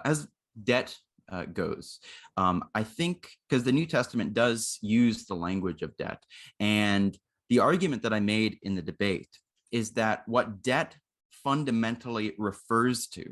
as debt goes. I think because the New Testament does use the language of debt, and the argument that I made in the debate is that what debt fundamentally refers to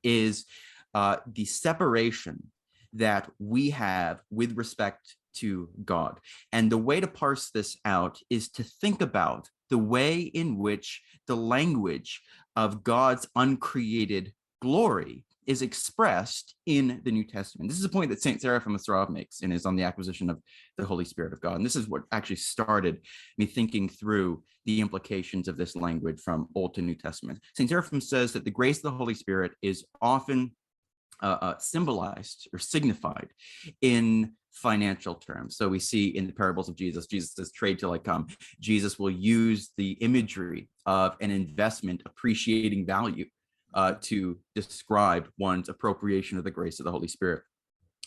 is the separation that we have with respect to God. And the way to parse this out is to think about the way in which the language of God's uncreated glory is expressed in the New Testament. This is a point that St. Seraphim of Sarov makes in his On the Acquisition of the Holy Spirit of God. And this is what actually started me thinking through the implications of this language from Old to New Testament. St. Seraphim says that the grace of the Holy Spirit is often symbolized or signified in financial terms. So we see in the parables of Jesus, Jesus says trade till I come. Jesus will use the imagery of an investment appreciating value to describe one's appropriation of the grace of the Holy Spirit.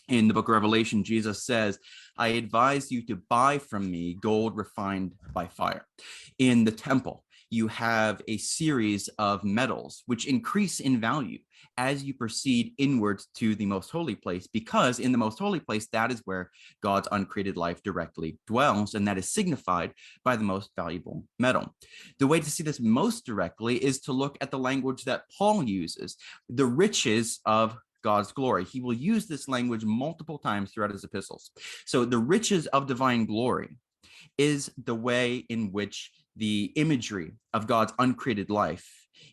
In the book of Revelation, Jesus says, I advise you to buy from me gold refined by fire. In the temple, you have a series of metals which increase in value as you proceed inwards to the most holy place, because in the most holy place, that is where God's uncreated life directly dwells, and that is signified by the most valuable metal. The way to see this most directly is to look at the language that Paul uses, the riches of God's glory. He will use this language multiple times throughout his epistles. So the riches of divine glory is the way in which the imagery of God's uncreated life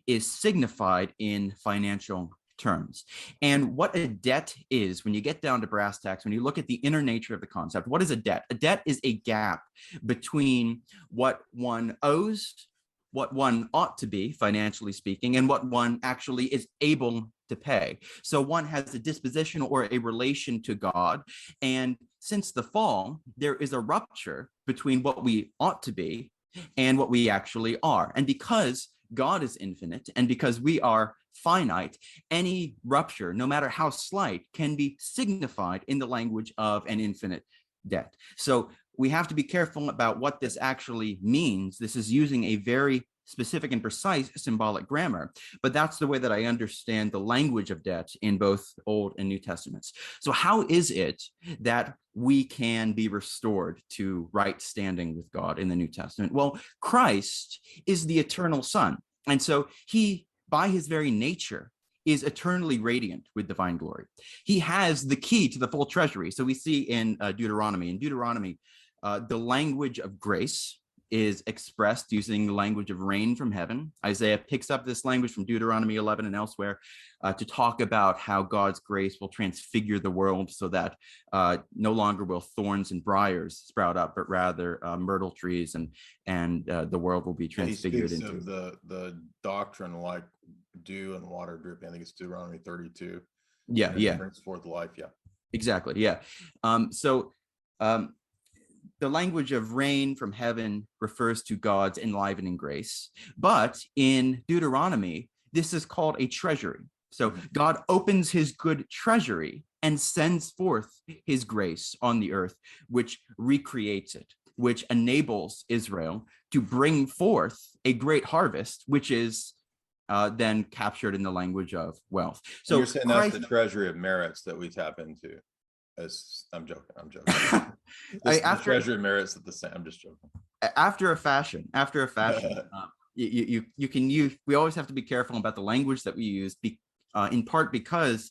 is signified in financial terms. And what a debt is, when you get down to brass tacks, when you look at the inner nature of the concept, what is a debt? A debt is a gap between what one owes, what one ought to be, financially speaking, and what one actually is able to pay. So one has a disposition or a relation to God. And since the fall, there is a rupture between what we ought to be and what we actually are. And because God is infinite and because we are finite, any rupture, no matter how slight, can be signified in the language of an infinite debt. So we have to be careful about what this actually means. This is using a very specific and precise symbolic grammar, but that's the way that I understand the language of debt in both Old and New Testaments. So how is it that we can be restored to right standing with God in the New Testament? Well, Christ is the eternal Son. And so he, by his very nature, is eternally radiant with divine glory. He has the key to the full treasury. So we see in Deuteronomy. In Deuteronomy, the language of grace is expressed using the language of rain from heaven. Isaiah picks up this language from Deuteronomy 11 and elsewhere to talk about how God's grace will transfigure the world so that no longer will thorns and briars sprout up, but rather myrtle trees, and the world will be transfigured into. Of the doctrine like dew and water dripping. I think it's Deuteronomy 32. Yeah, yeah. Brings forth life. Yeah, exactly. Yeah. The language of rain from heaven refers to God's enlivening grace. But in Deuteronomy, this is called a treasury. So God opens his good treasury and sends forth his grace on the earth, which recreates it, which enables Israel to bring forth a great harvest, which is then captured in the language of wealth. So you're saying that's the treasury of merits that we tap into. I'm joking. The treasury of merits at the same. I'm just joking. After a fashion, you can use. We always have to be careful about the language that we use, in part because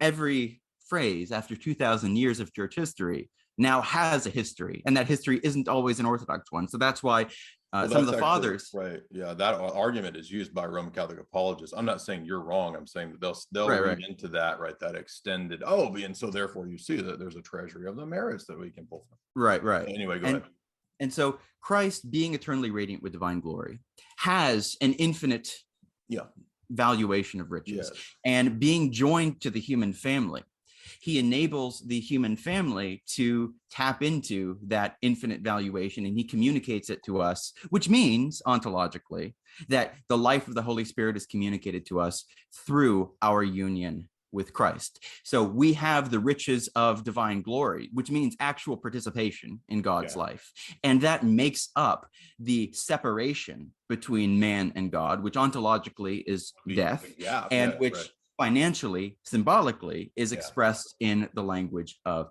every phrase after 2,000 years of church history now has a history, and that history isn't always an orthodox one. So that's why some of the fathers, right? Yeah, that argument is used by Roman Catholic apologists. I'm not saying you're wrong. I'm saying that they'll read into that, right? That extended. Oh, and so therefore you see that there's a treasury of the merits that we can pull from. Right. Anyway, go ahead. And so Christ, being eternally radiant with divine glory, has an infinite valuation of riches, and being joined to the human family, he enables the human family to tap into that infinite valuation, and he communicates it to us, which means ontologically that the life of the Holy Spirit is communicated to us through our union with Christ. So we have the riches of divine glory, which means actual participation in God's life. And that makes up the separation between man and God, which ontologically is death, and financially, symbolically, is Yeah. expressed in the language of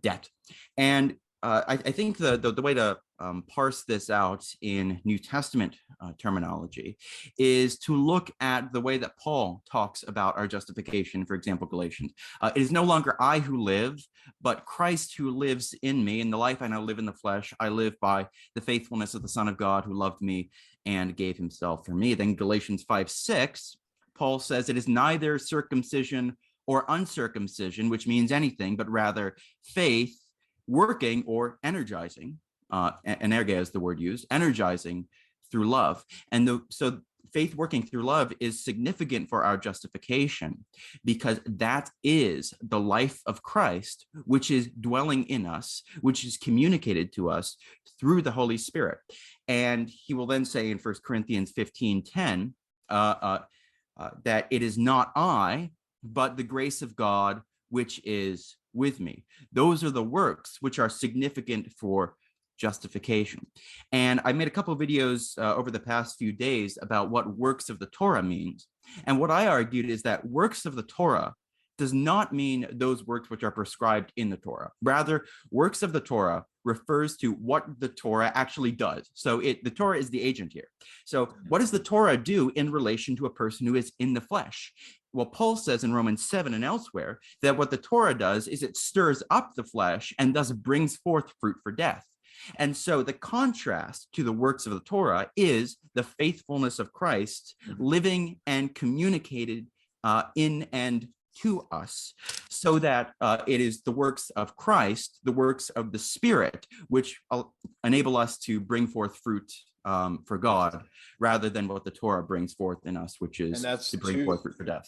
debt. And I think the way to parse this out in New Testament terminology is to look at the way that Paul talks about our justification. For example, Galatians. It is no longer I who live, but Christ who lives in me. In the life I now live in the flesh, I live by the faithfulness of the Son of God who loved me and gave himself for me. Then Galatians 5:6, Paul says, it is neither circumcision or uncircumcision, which means anything, but rather faith working or energizing, energe is the word used, energizing through love. And so faith working through love is significant for our justification, because that is the life of Christ, which is dwelling in us, which is communicated to us through the Holy Spirit. And he will then say in 1 Corinthians 15:10, that it is not I, but the grace of God, which is with me. Those are the works which are significant for justification. And I made a couple of videos over the past few days about what works of the Torah means. And what I argued is that works of the Torah does not mean those works which are prescribed in the Torah. Rather, works of the Torah refers to what the Torah actually does. So the Torah is the agent here. So what does the Torah do in relation to a person who is in the flesh? Well, Paul says in Romans 7 and elsewhere that what the Torah does is it stirs up the flesh and thus brings forth fruit for death. And so the contrast to the works of the Torah is the faithfulness of Christ living and communicated in and to us, so that it is the works of Christ, the works of the Spirit, which enable us to bring forth fruit for God, rather than what the Torah brings forth in us, which is to bring forth fruit for death.